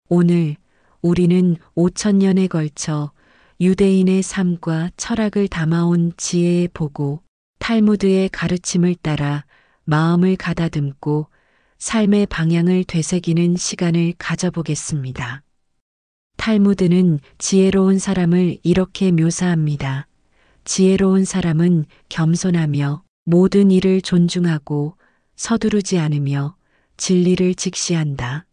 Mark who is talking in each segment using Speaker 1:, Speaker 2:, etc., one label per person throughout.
Speaker 1: 오늘 우리는 5천년에 걸쳐 유대인의 삶과 철학을 담아온 지혜의 보고 탈무드의 가르침을 따라 마음을 가다듬고 삶의 방향을 되새기는 시간을 가져보겠습니다. 탈무드는 지혜로운 사람을 이렇게 묘사합니다. 지혜로운 사람은 겸손하며 모든 일을 존중하고 서두르지 않으며 진리를 직시한다.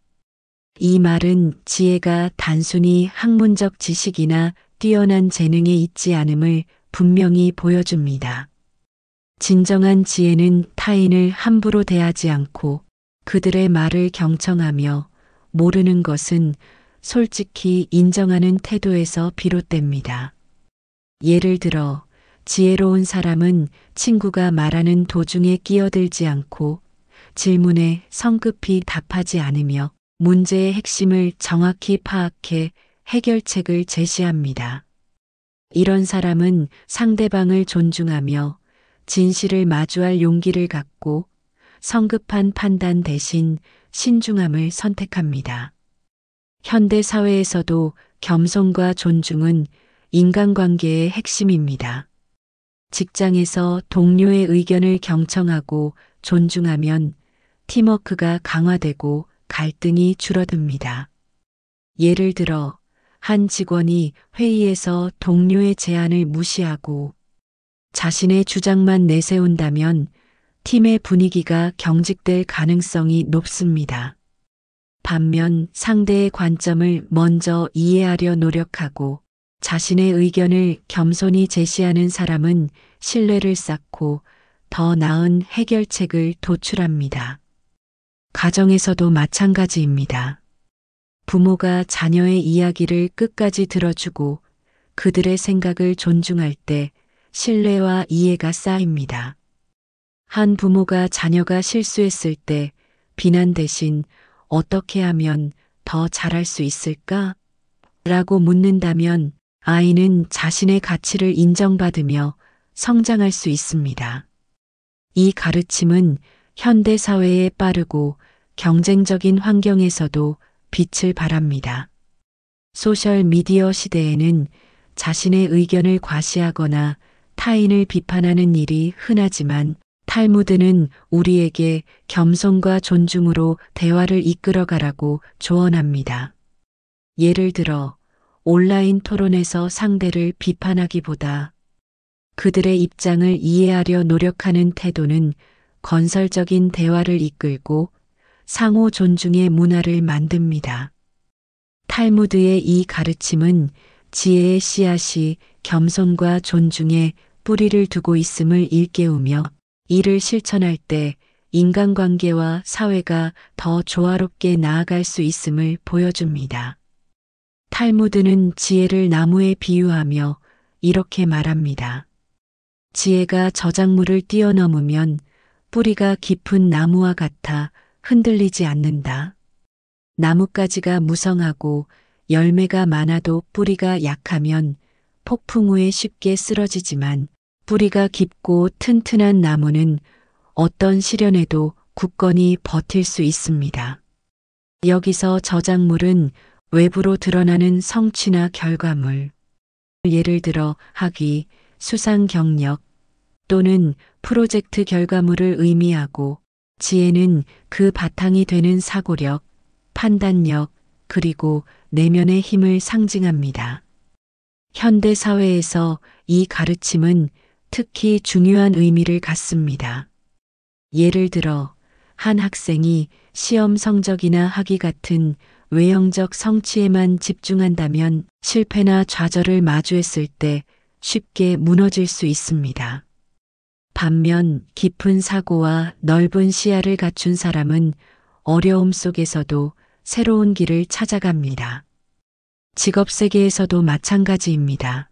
Speaker 1: 이 말은 지혜가 단순히 학문적 지식이나 뛰어난 재능에 있지 않음을 분명히 보여줍니다. 진정한 지혜는 타인을 함부로 대하지 않고 그들의 말을 경청하며 모르는 것은 솔직히 인정하는 태도에서 비롯됩니다. 예를 들어 지혜로운 사람은 친구가 말하는 도중에 끼어들지 않고 질문에 성급히 답하지 않으며 문제의 핵심을 정확히 파악해 해결책을 제시합니다. 이런 사람은 상대방을 존중하며 진실을 마주할 용기를 갖고 성급한 판단 대신 신중함을 선택합니다. 현대 사회에서도 겸손과 존중은 인간관계의 핵심입니다. 직장에서 동료의 의견을 경청하고 존중하면 팀워크가 강화되고 갈등이 줄어듭니다. 예를 들어 한 직원이 회의에서 동료의 제안을 무시하고 자신의 주장만 내세운다면 팀의 분위기가 경직될 가능성이 높습니다. 반면 상대의 관점을 먼저 이해하려 노력하고 자신의 의견을 겸손히 제시하는 사람은 신뢰를 쌓고 더 나은 해결책을 도출합니다. 가정에서도 마찬가지입니다. 부모가 자녀의 이야기를 끝까지 들어주고 그들의 생각을 존중할 때 신뢰와 이해가 쌓입니다. 한 부모가 자녀가 실수했을 때 비난 대신 어떻게 하면 더 잘할 수 있을까? 라고 묻는다면 아이는 자신의 가치를 인정받으며 성장할 수 있습니다. 이 가르침은 현대 사회의 빠르고 경쟁적인 환경에서도 빛을 발합니다. 소셜 미디어 시대에는 자신의 의견을 과시하거나 타인을 비판하는 일이 흔하지만 탈무드는 우리에게 겸손과 존중으로 대화를 이끌어가라고 조언합니다. 예를 들어 온라인 토론에서 상대를 비판하기보다 그들의 입장을 이해하려 노력하는 태도는 건설적인 대화를 이끌고 상호 존중의 문화를 만듭니다. 탈무드의 이 가르침은 지혜의 씨앗이 겸손과 존중에 뿌리를 두고 있음을 일깨우며 이를 실천할 때 인간관계와 사회가 더 조화롭게 나아갈 수 있음을 보여줍니다. 탈무드는 지혜를 나무에 비유하며 이렇게 말합니다. 지혜가 저작물을 뛰어넘으면 뿌리가 깊은 나무와 같아 흔들리지 않는다. 나뭇가지가 무성하고 열매가 많아도 뿌리가 약하면 폭풍 후에 쉽게 쓰러지지만 뿌리가 깊고 튼튼한 나무는 어떤 시련에도 굳건히 버틸 수 있습니다. 여기서 저작물은 외부로 드러나는 성취나 결과물, 예를 들어 학위, 수상 경력 또는 프로젝트 결과물을 의미하고 지혜는 그 바탕이 되는 사고력, 판단력, 그리고 내면의 힘을 상징합니다. 현대 사회에서 이 가르침은 특히 중요한 의미를 갖습니다. 예를 들어 한 학생이 시험 성적이나 학위 같은 외형적 성취에만 집중한다면 실패나 좌절을 마주했을 때 쉽게 무너질 수 있습니다. 반면 깊은 사고와 넓은 시야를 갖춘 사람은 어려움 속에서도 새로운 길을 찾아갑니다. 직업 세계에서도 마찬가지입니다.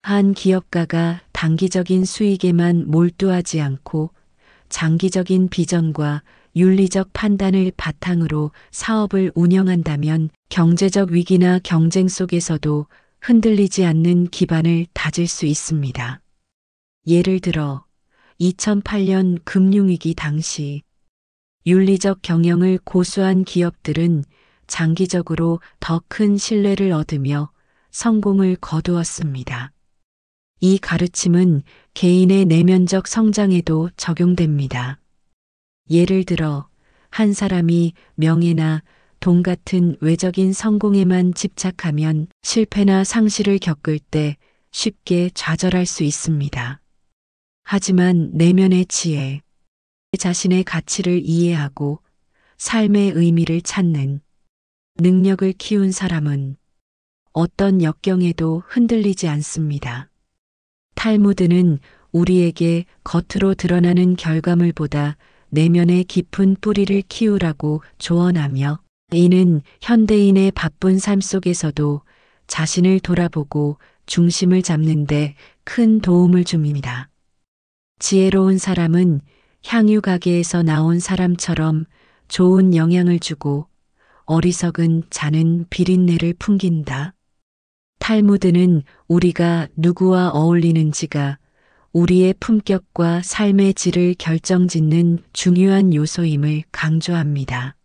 Speaker 1: 한 기업가가 단기적인 수익에만 몰두하지 않고 장기적인 비전과 윤리적 판단을 바탕으로 사업을 운영한다면 경제적 위기나 경쟁 속에서도 흔들리지 않는 기반을 다질 수 있습니다. 예를 들어 2008년 금융위기 당시 윤리적 경영을 고수한 기업들은 장기적으로 더 큰 신뢰를 얻으며 성공을 거두었습니다. 이 가르침은 개인의 내면적 성장에도 적용됩니다. 예를 들어 한 사람이 명예나 돈 같은 외적인 성공에만 집착하면 실패나 상실을 겪을 때 쉽게 좌절할 수 있습니다. 하지만 내면의 지혜, 자신의 가치를 이해하고 삶의 의미를 찾는 능력을 키운 사람은 어떤 역경에도 흔들리지 않습니다. 탈무드는 우리에게 겉으로 드러나는 결과물보다 내면의 깊은 뿌리를 키우라고 조언하며, 이는 현대인의 바쁜 삶 속에서도 자신을 돌아보고 중심을 잡는 데 큰 도움을 줍니다. 지혜로운 사람은 향유 가게에서 나온 사람처럼 좋은 영향을 주고, 어리석은 자는 비린내를 풍긴다. 탈무드는 우리가 누구와 어울리는지가 우리의 품격과 삶의 질을 결정짓는 중요한 요소임을 강조합니다.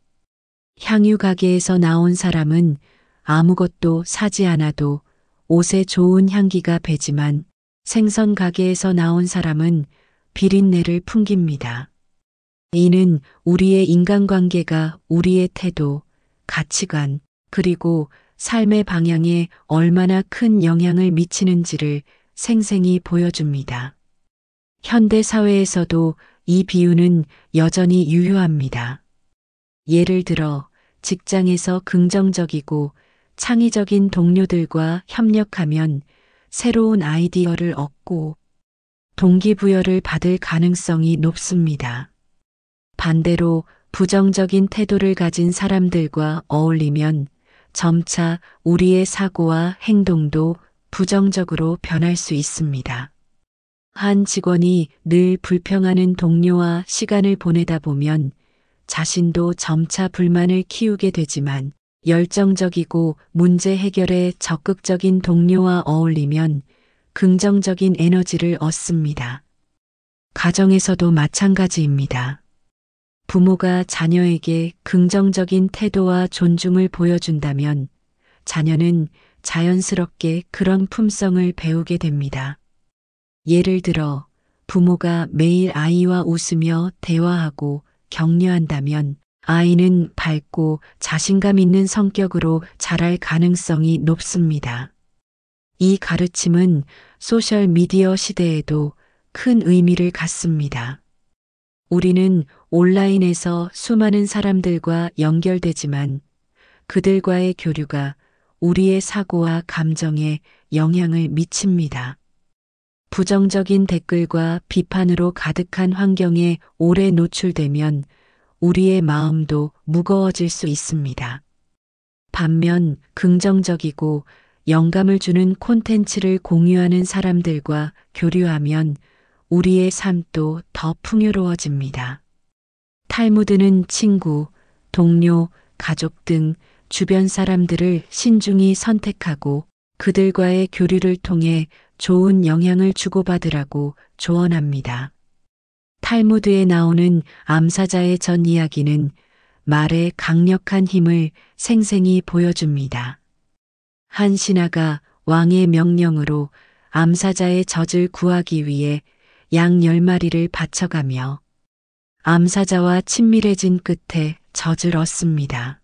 Speaker 1: 향유 가게에서 나온 사람은 아무것도 사지 않아도 옷에 좋은 향기가 배지만, 생선 가게에서 나온 사람은 비린내를 풍깁니다. 이는 우리의 인간관계가 우리의 태도, 가치관, 그리고 삶의 방향에 얼마나 큰 영향을 미치는지를 생생히 보여줍니다. 현대 사회에서도 이 비유는 여전히 유효합니다. 예를 들어 직장에서 긍정적이고 창의적인 동료들과 협력하면 새로운 아이디어를 얻고 동기부여를 받을 가능성이 높습니다. 반대로 부정적인 태도를 가진 사람들과 어울리면 점차 우리의 사고와 행동도 부정적으로 변할 수 있습니다. 한 직원이 늘 불평하는 동료와 시간을 보내다 보면 자신도 점차 불만을 키우게 되지만, 열정적이고 문제 해결에 적극적인 동료와 어울리면 긍정적인 에너지를 얻습니다. 가정에서도 마찬가지입니다. 부모가 자녀에게 긍정적인 태도와 존중을 보여준다면 자녀는 자연스럽게 그런 품성을 배우게 됩니다. 예를 들어 부모가 매일 아이와 웃으며 대화하고 격려한다면 아이는 밝고 자신감 있는 성격으로 자랄 가능성이 높습니다. 이 가르침은 소셜미디어 시대에도 큰 의미를 갖습니다. 우리는 온라인에서 수많은 사람들과 연결되지만 그들과의 교류가 우리의 사고와 감정에 영향을 미칩니다. 부정적인 댓글과 비판으로 가득한 환경에 오래 노출되면 우리의 마음도 무거워질 수 있습니다. 반면 긍정적이고 영감을 주는 콘텐츠를 공유하는 사람들과 교류하면 우리의 삶도 더 풍요로워집니다. 탈무드는 친구, 동료, 가족 등 주변 사람들을 신중히 선택하고 그들과의 교류를 통해 좋은 영향을 주고받으라고 조언합니다. 탈무드에 나오는 암사자의 전 이야기는 말의 강력한 힘을 생생히 보여줍니다. 한 신하가 왕의 명령으로 암사자의 젖을 구하기 위해 양 10마리를 바쳐가며 암사자와 친밀해진 끝에 젖을 얻습니다.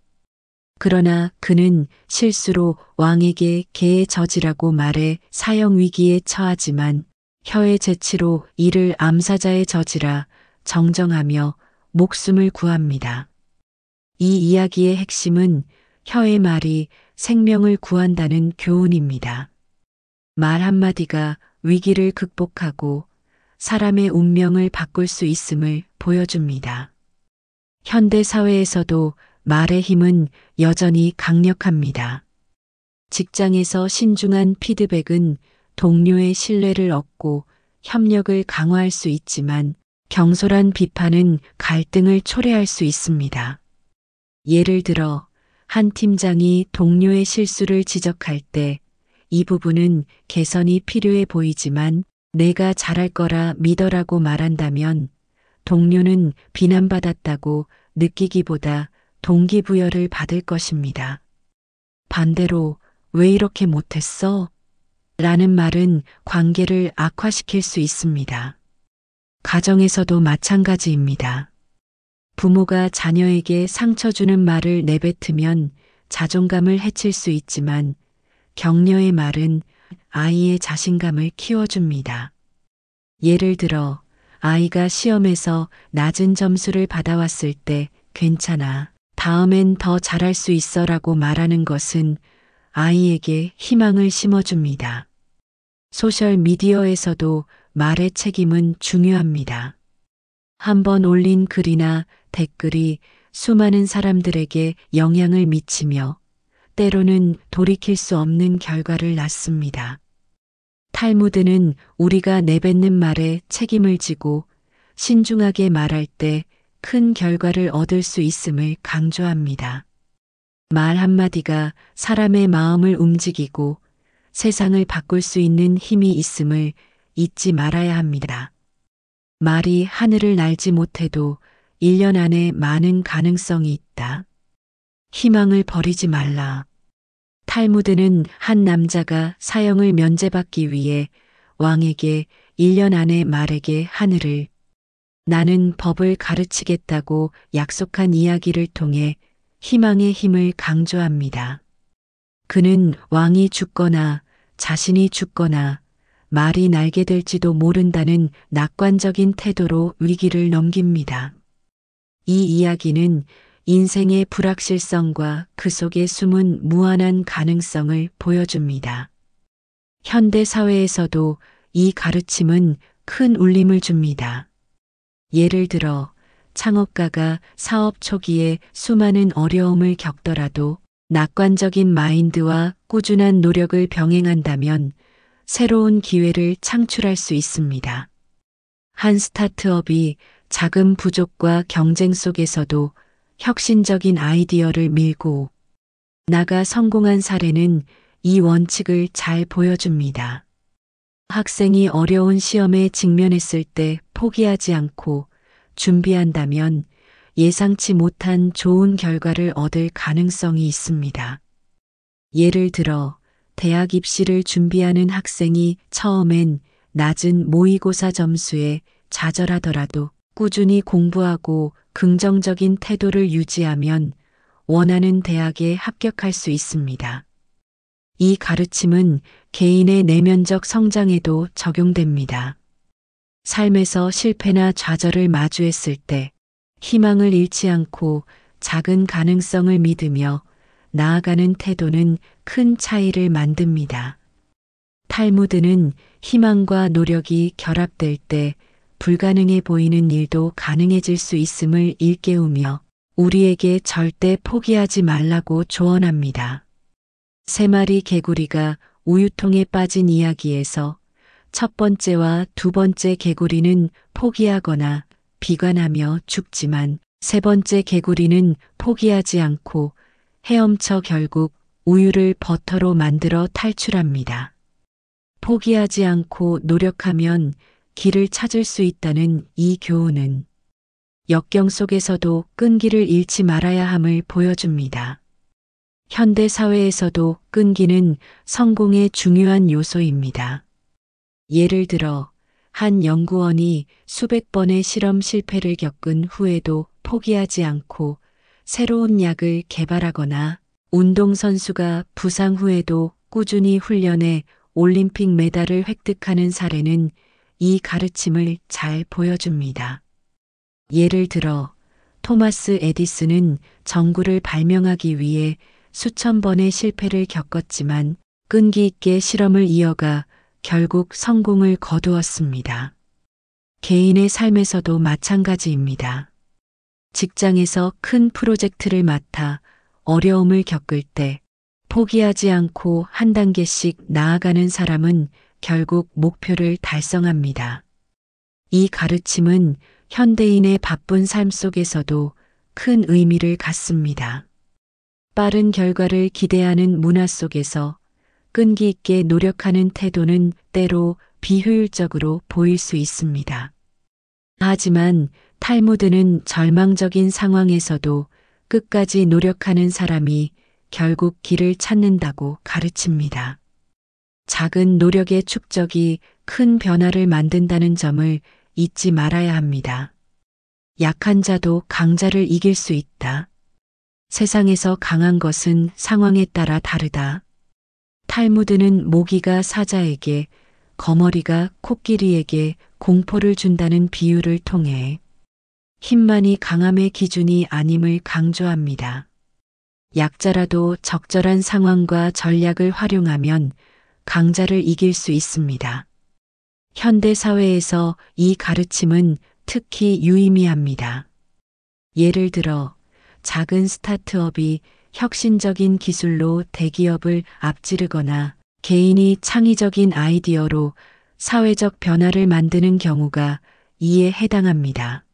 Speaker 1: 그러나 그는 실수로 왕에게 개의 젖이라고 말해 사형 위기에 처하지만 혀의 재치로 이를 암사자의 젖이라 정정하며 목숨을 구합니다. 이 이야기의 핵심은 혀의 말이 생명을 구한다는 교훈입니다. 말 한마디가 위기를 극복하고 사람의 운명을 바꿀 수 있음을 보여줍니다. 현대 사회에서도 말의 힘은 여전히 강력합니다. 직장에서 신중한 피드백은 동료의 신뢰를 얻고 협력을 강화할 수 있지만, 경솔한 비판은 갈등을 초래할 수 있습니다. 예를 들어 한 팀장이 동료의 실수를 지적할 때 이 부분은 개선이 필요해 보이지만 내가 잘할 거라 믿어라고 말한다면 동료는 비난받았다고 느끼기보다 동기부여를 받을 것입니다. 반대로 왜 이렇게 못했어? 라는 말은 관계를 악화시킬 수 있습니다. 가정에서도 마찬가지입니다. 부모가 자녀에게 상처 주는 말을 내뱉으면 자존감을 해칠 수 있지만 격려의 말은 아이의 자신감을 키워줍니다. 예를 들어 아이가 시험에서 낮은 점수를 받아왔을 때 괜찮아, 다음엔 더 잘할 수 있어라고 말하는 것은 아이에게 희망을 심어줍니다. 소셜미디어에서도 말의 책임은 중요합니다. 한번 올린 글이나 댓글이 수많은 사람들에게 영향을 미치며 때로는 돌이킬 수 없는 결과를 낳습니다. 탈무드는 우리가 내뱉는 말에 책임을 지고 신중하게 말할 때 큰 결과를 얻을 수 있음을 강조합니다. 말 한마디가 사람의 마음을 움직이고 세상을 바꿀 수 있는 힘이 있음을 잊지 말아야 합니다. 말이 하늘을 날지 못해도 1년 안에 많은 가능성이 있다. 희망을 버리지 말라. 탈무드는 한 남자가 사형을 면제받기 위해 왕에게 1년 안에 말에게 하늘을 나는 법을 가르치겠다고 약속한 이야기를 통해 희망의 힘을 강조합니다. 그는 왕이 죽거나 자신이 죽거나 말이 날게 될지도 모른다는 낙관적인 태도로 위기를 넘깁니다. 이 이야기는 인생의 불확실성과 그 속에 숨은 무한한 가능성을 보여줍니다. 현대 사회에서도 이 가르침은 큰 울림을 줍니다. 예를 들어 창업가가 사업 초기에 수많은 어려움을 겪더라도 낙관적인 마인드와 꾸준한 노력을 병행한다면 새로운 기회를 창출할 수 있습니다. 한 스타트업이 자금 부족과 경쟁 속에서도 혁신적인 아이디어를 밀고 나가 성공한 사례는 이 원칙을 잘 보여줍니다. 학생이 어려운 시험에 직면했을 때 포기하지 않고 준비한다면 예상치 못한 좋은 결과를 얻을 가능성이 있습니다. 예를 들어 대학 입시를 준비하는 학생이 처음엔 낮은 모의고사 점수에 좌절하더라도 꾸준히 공부하고 긍정적인 태도를 유지하면 원하는 대학에 합격할 수 있습니다. 이 가르침은 개인의 내면적 성장에도 적용됩니다. 삶에서 실패나 좌절을 마주했을 때 희망을 잃지 않고 작은 가능성을 믿으며 나아가는 태도는 큰 차이를 만듭니다. 탈무드는 희망과 노력이 결합될 때 불가능해 보이는 일도 가능해질 수 있음을 일깨우며 우리에게 절대 포기하지 말라고 조언합니다. 세 마리 개구리가 우유통에 빠진 이야기에서 첫 번째와 두 번째 개구리는 포기하거나 비관하며 죽지만 세 번째 개구리는 포기하지 않고 헤엄쳐 결국 우유를 버터로 만들어 탈출합니다. 포기하지 않고 노력하면 길을 찾을 수 있다는 이 교훈은 역경 속에서도 끈기를 잃지 말아야 함을 보여줍니다. 현대 사회에서도 끈기는 성공의 중요한 요소입니다. 예를 들어 한 연구원이 수백 번의 실험 실패를 겪은 후에도 포기하지 않고 새로운 약을 개발하거나 운동선수가 부상 후에도 꾸준히 훈련해 올림픽 메달을 획득하는 사례는 이 가르침을 잘 보여줍니다. 예를 들어 토마스 에디슨은 전구를 발명하기 위해 수천 번의 실패를 겪었지만 끈기 있게 실험을 이어가 결국 성공을 거두었습니다. 개인의 삶에서도 마찬가지입니다. 직장에서 큰 프로젝트를 맡아 어려움을 겪을 때 포기하지 않고 한 단계씩 나아가는 사람은 결국 목표를 달성합니다. 이 가르침은 현대인의 바쁜 삶 속에서도 큰 의미를 갖습니다. 빠른 결과를 기대하는 문화 속에서 끈기 있게 노력하는 태도는 때로 비효율적으로 보일 수 있습니다. 하지만 탈무드는 절망적인 상황에서도 끝까지 노력하는 사람이 결국 길을 찾는다고 가르칩니다. 작은 노력의 축적이 큰 변화를 만든다는 점을 잊지 말아야 합니다. 약한 자도 강자를 이길 수 있다. 세상에서 강한 것은 상황에 따라 다르다. 탈무드는 모기가 사자에게, 거머리가 코끼리에게 공포를 준다는 비유를 통해 힘만이 강함의 기준이 아님을 강조합니다. 약자라도 적절한 상황과 전략을 활용하면 강자를 이길 수 있습니다. 현대 사회에서 이 가르침은 특히 유의미합니다. 예를 들어 작은 스타트업이 혁신적인 기술로 대기업을 앞지르거나 개인이 창의적인 아이디어로 사회적 변화를 만드는 경우가 이에 해당합니다.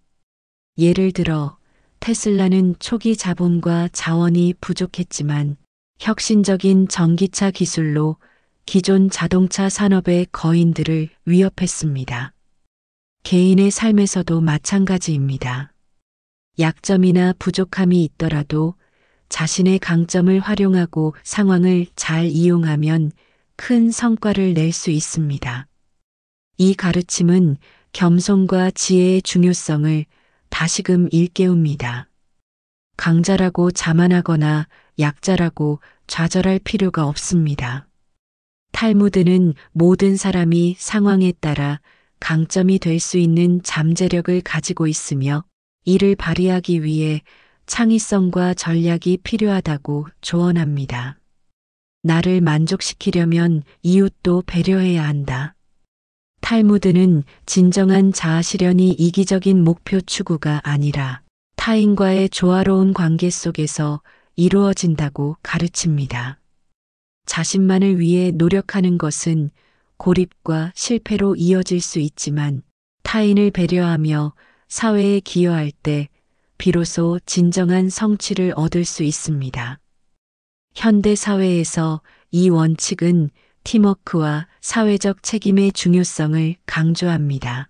Speaker 1: 예를 들어 테슬라는 초기 자본과 자원이 부족했지만 혁신적인 전기차 기술로 기존 자동차 산업의 거인들을 위협했습니다. 개인의 삶에서도 마찬가지입니다. 약점이나 부족함이 있더라도 자신의 강점을 활용하고 상황을 잘 이용하면 큰 성과를 낼 수 있습니다. 이 가르침은 겸손과 지혜의 중요성을 다시금 일깨웁니다. 강자라고 자만하거나 약자라고 좌절할 필요가 없습니다. 탈무드는 모든 사람이 상황에 따라 강점이 될 수 있는 잠재력을 가지고 있으며 이를 발휘하기 위해 창의성과 전략이 필요하다고 조언합니다. 나를 만족시키려면 이웃도 배려해야 한다. 탈무드는 진정한 자아실현이 이기적인 목표 추구가 아니라 타인과의 조화로운 관계 속에서 이루어진다고 가르칩니다. 자신만을 위해 노력하는 것은 고립과 실패로 이어질 수 있지만 타인을 배려하며 사회에 기여할 때 비로소 진정한 성취를 얻을 수 있습니다. 현대 사회에서 이 원칙은 팀워크와 사회적 책임의 중요성을 강조합니다.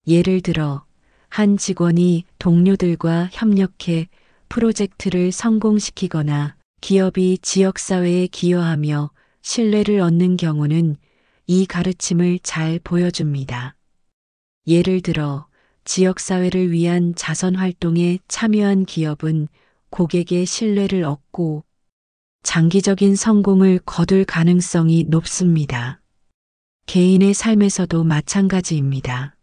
Speaker 1: 예를 들어 한 직원이 동료들과 협력해 프로젝트를 성공시키거나 기업이 지역사회에 기여하며 신뢰를 얻는 경우는 이 가르침을 잘 보여줍니다. 예를 들어 지역사회를 위한 자선활동에 참여한 기업은 고객의 신뢰를 얻고 장기적인 성공을 거둘 가능성이 높습니다. 개인의 삶에서도 마찬가지입니다.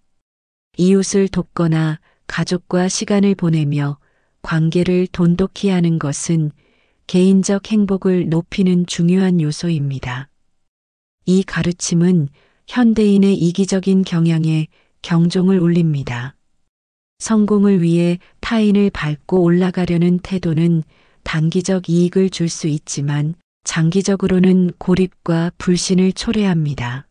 Speaker 1: 이웃을 돕거나 가족과 시간을 보내며 관계를 돈독히 하는 것은 개인적 행복을 높이는 중요한 요소입니다. 이 가르침은 현대인의 이기적인 경향에 경종을 울립니다. 성공을 위해 타인을 밟고 올라가려는 태도는 단기적 이익을 줄 수 있지만 장기적으로는 고립과 불신을 초래합니다.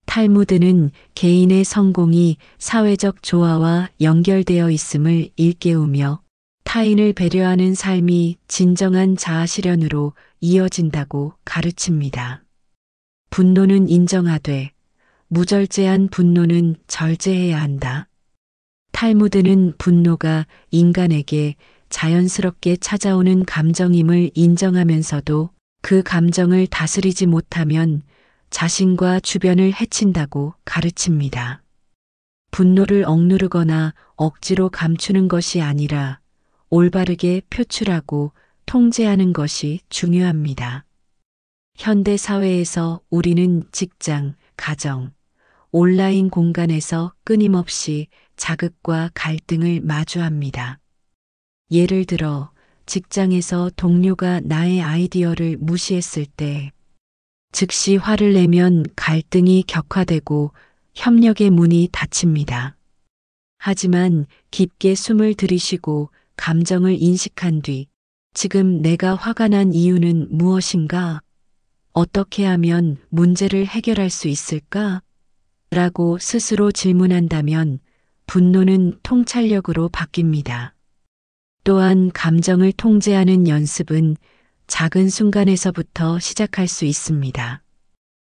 Speaker 1: 탈무드는 개인의 성공이 사회적 조화와 연결되어 있음을 일깨우며 타인을 배려하는 삶이 진정한 자아실현으로 이어진다고 가르칩니다. 분노는 인정하되 무절제한 분노는 절제해야 한다. 탈무드는 분노가 인간에게 자연스럽게 찾아오는 감정임을 인정하면서도 그 감정을 다스리지 못하면 자신과 주변을 해친다고 가르칩니다. 분노를 억누르거나 억지로 감추는 것이 아니라 올바르게 표출하고 통제하는 것이 중요합니다. 현대 사회에서 우리는 직장, 가정, 온라인 공간에서 끊임없이 자극과 갈등을 마주합니다. 예를 들어 직장에서 동료가 나의 아이디어를 무시했을 때 즉시 화를 내면 갈등이 격화되고 협력의 문이 닫힙니다. 하지만 깊게 숨을 들이쉬고 감정을 인식한 뒤 지금 내가 화가 난 이유는 무엇인가? 어떻게 하면 문제를 해결할 수 있을까? 라고 스스로 질문한다면 분노는 통찰력으로 바뀝니다. 또한 감정을 통제하는 연습은 작은 순간에서부터 시작할 수 있습니다.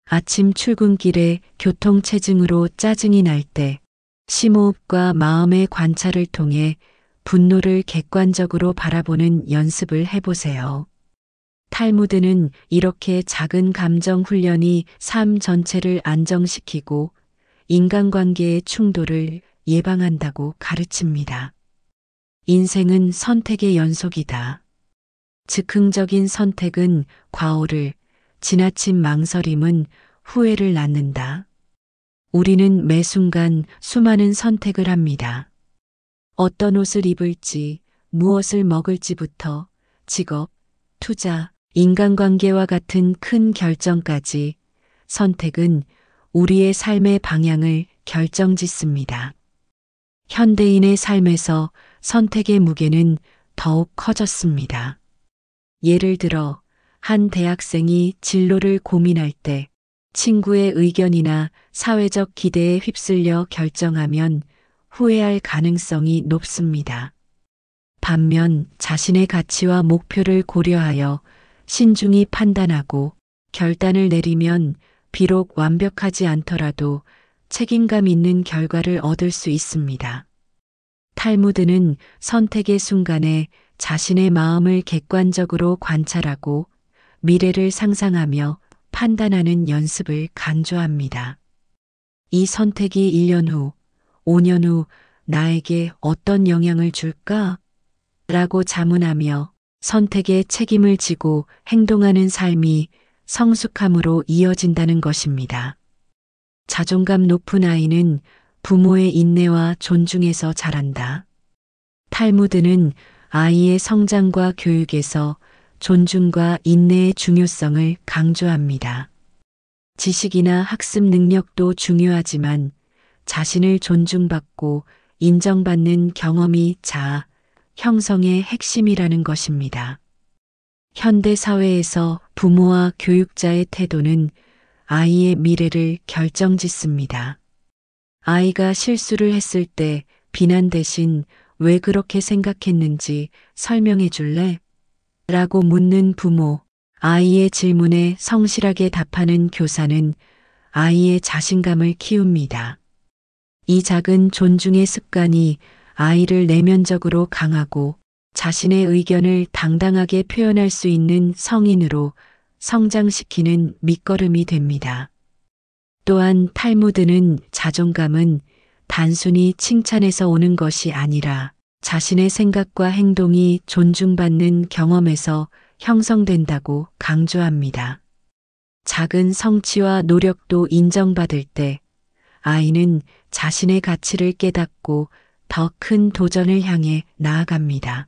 Speaker 1: 아침 출근길에 교통체증으로 짜증이 날 때 심호흡과 마음의 관찰을 통해 분노를 객관적으로 바라보는 연습을 해보세요. 탈무드는 이렇게 작은 감정 훈련이 삶 전체를 안정시키고 인간관계의 충돌을 예방한다고 가르칩니다. 인생은 선택의 연속이다. 즉흥적인 선택은 과오를, 지나친 망설임은 후회를 낳는다. 우리는 매 순간 수많은 선택을 합니다. 어떤 옷을 입을지, 무엇을 먹을지부터 직업, 투자, 인간관계와 같은 큰 결정까지 선택은 우리의 삶의 방향을 결정짓습니다. 현대인의 삶에서 선택의 무게는 더욱 커졌습니다. 예를 들어 한 대학생이 진로를 고민할 때 친구의 의견이나 사회적 기대에 휩쓸려 결정하면 후회할 가능성이 높습니다. 반면 자신의 가치와 목표를 고려하여 신중히 판단하고 결단을 내리면 비록 완벽하지 않더라도 책임감 있는 결과를 얻을 수 있습니다. 탈무드는 선택의 순간에 자신의 마음을 객관적으로 관찰하고 미래를 상상하며 판단하는 연습을 강조합니다. 이 선택이 1년 후, 5년 후 나에게 어떤 영향을 줄까? 라고 자문하며 선택에 책임을 지고 행동하는 삶이 성숙함으로 이어진다는 것입니다. 자존감 높은 아이는 부모의 인내와 존중에서 자란다. 탈무드는 아이의 성장과 교육에서 존중과 인내의 중요성을 강조합니다. 지식이나 학습 능력도 중요하지만 자신을 존중받고 인정받는 경험이 자아 형성의 핵심이라는 것입니다. 현대 사회에서 부모와 교육자의 태도는 아이의 미래를 결정짓습니다. 아이가 실수를 했을 때 비난 대신 왜 그렇게 생각했는지 설명해 줄래? 라고 묻는 부모, 아이의 질문에 성실하게 답하는 교사는 아이의 자신감을 키웁니다. 이 작은 존중의 습관이 아이를 내면적으로 강하고 자신의 의견을 당당하게 표현할 수 있는 성인으로 성장시키는 밑거름이 됩니다. 또한 탈무드는 자존감은 단순히 칭찬에서 오는 것이 아니라 자신의 생각과 행동이 존중받는 경험에서 형성된다고 강조합니다. 작은 성취와 노력도 인정받을 때 아이는 자신의 가치를 깨닫고 더 큰 도전을 향해 나아갑니다.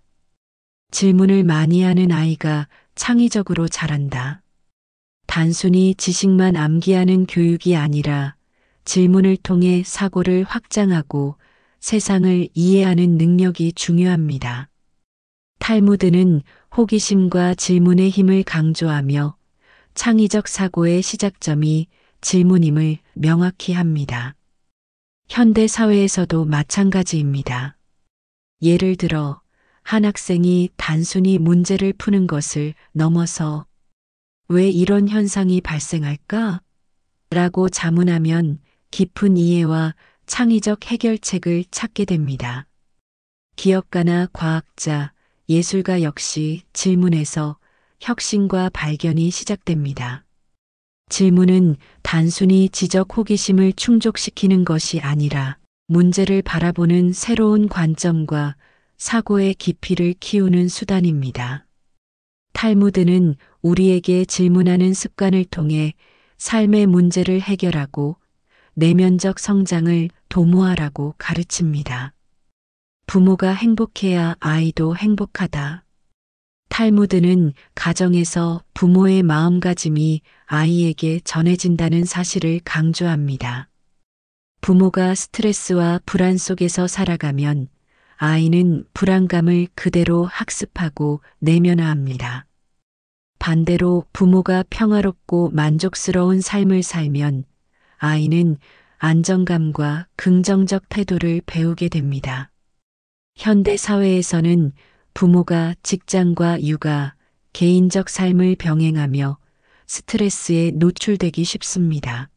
Speaker 1: 질문을 많이 하는 아이가 창의적으로 자란다. 단순히 지식만 암기하는 교육이 아니라 질문을 통해 사고를 확장하고 세상을 이해하는 능력이 중요합니다. 탈무드는 호기심과 질문의 힘을 강조하며 창의적 사고의 시작점이 질문임을 명확히 합니다. 현대 사회에서도 마찬가지입니다. 예를 들어 한 학생이 단순히 문제를 푸는 것을 넘어서 왜 이런 현상이 발생할까? 라고 자문하면 깊은 이해와 창의적 해결책을 찾게 됩니다. 기업가나 과학자, 예술가 역시 질문에서 혁신과 발견이 시작됩니다. 질문은 단순히 지적 호기심을 충족시키는 것이 아니라 문제를 바라보는 새로운 관점과 사고의 깊이를 키우는 수단입니다. 탈무드는 우리에게 질문하는 습관을 통해 삶의 문제를 해결하고 내면적 성장을 도모하라고 가르칩니다. 부모가 행복해야 아이도 행복하다. 탈무드는 가정에서 부모의 마음가짐이 아이에게 전해진다는 사실을 강조합니다. 부모가 스트레스와 불안 속에서 살아가면 아이는 불안감을 그대로 학습하고 내면화합니다. 반대로 부모가 평화롭고 만족스러운 삶을 살면 아이는 안정감과 긍정적 태도를 배우게 됩니다. 현대 사회에서는 부모가 직장과 육아, 개인적 삶을 병행하며 스트레스에 노출되기 쉽습니다.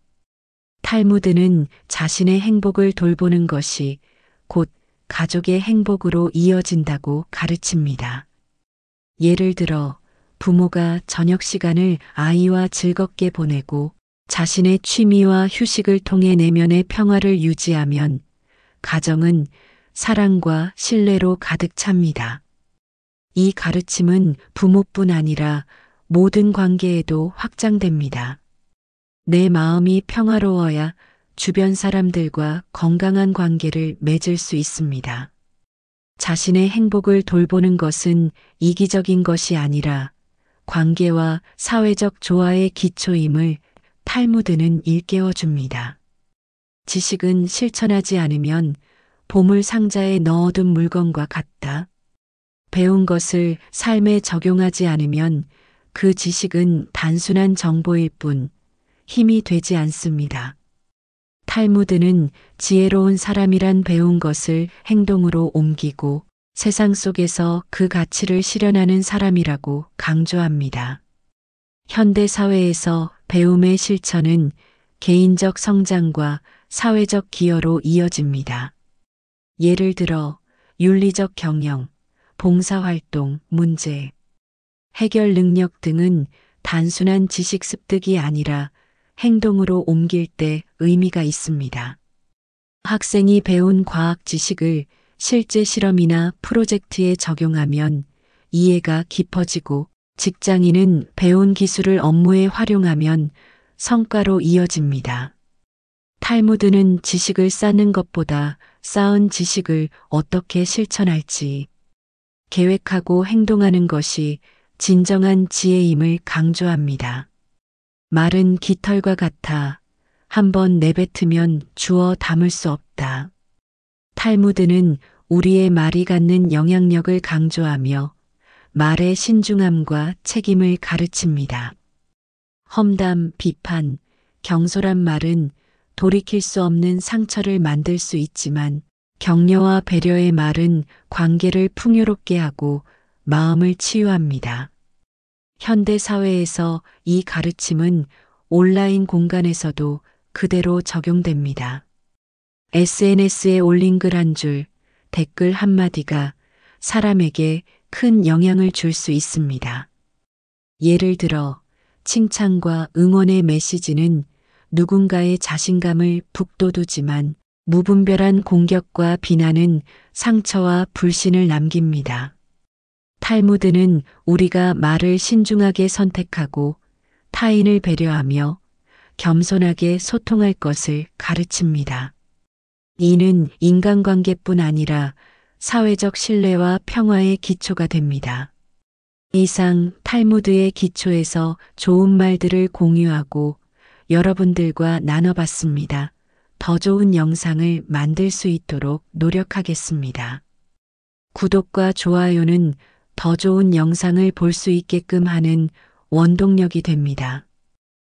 Speaker 1: 탈무드는 자신의 행복을 돌보는 것이 곧 가족의 행복으로 이어진다고 가르칩니다. 예를 들어 부모가 저녁 시간을 아이와 즐겁게 보내고 자신의 취미와 휴식을 통해 내면의 평화를 유지하면 가정은 사랑과 신뢰로 가득 찹니다. 이 가르침은 부모뿐 아니라 모든 관계에도 확장됩니다. 내 마음이 평화로워야 주변 사람들과 건강한 관계를 맺을 수 있습니다. 자신의 행복을 돌보는 것은 이기적인 것이 아니라 관계와 사회적 조화의 기초임을 탈무드는 일깨워줍니다. 지식은 실천하지 않으면 보물 상자에 넣어둔 물건과 같다. 배운 것을 삶에 적용하지 않으면 그 지식은 단순한 정보일 뿐 힘이 되지 않습니다. 탈무드는 지혜로운 사람이란 배운 것을 행동으로 옮기고 세상 속에서 그 가치를 실현하는 사람이라고 강조합니다. 현대 사회에서 배움의 실천은 개인적 성장과 사회적 기여로 이어집니다. 예를 들어 윤리적 경영, 봉사활동, 문제, 해결 능력 등은 단순한 지식 습득이 아니라 행동으로 옮길 때 의미가 있습니다. 학생이 배운 과학 지식을 실제 실험이나 프로젝트에 적용하면 이해가 깊어지고 직장인은 배운 기술을 업무에 활용하면 성과로 이어집니다. 탈무드는 지식을 쌓는 것보다 쌓은 지식을 어떻게 실천할지 계획하고 행동하는 것이 진정한 지혜임을 강조합니다. 말은 깃털과 같아 한번 내뱉으면 주워 담을 수 없다. 탈무드는 우리의 말이 갖는 영향력을 강조하며 말의 신중함과 책임을 가르칩니다. 험담, 비판, 경솔한 말은 돌이킬 수 없는 상처를 만들 수 있지만 격려와 배려의 말은 관계를 풍요롭게 하고 마음을 치유합니다. 현대 사회에서 이 가르침은 온라인 공간에서도 그대로 적용됩니다. SNS에 올린 글 한 줄, 댓글 한마디가 사람에게 큰 영향을 줄 수 있습니다. 예를 들어 칭찬과 응원의 메시지는 누군가의 자신감을 북돋우지만 무분별한 공격과 비난은 상처와 불신을 남깁니다. 탈무드는 우리가 말을 신중하게 선택하고 타인을 배려하며 겸손하게 소통할 것을 가르칩니다. 이는 인간관계뿐 아니라 사회적 신뢰와 평화의 기초가 됩니다. 이상 탈무드의 기초에서 좋은 말들을 공유하고 여러분들과 나눠봤습니다. 더 좋은 영상을 만들 수 있도록 노력하겠습니다. 구독과 좋아요는 더 좋은 영상을 볼 수 있게끔 하는 원동력이 됩니다.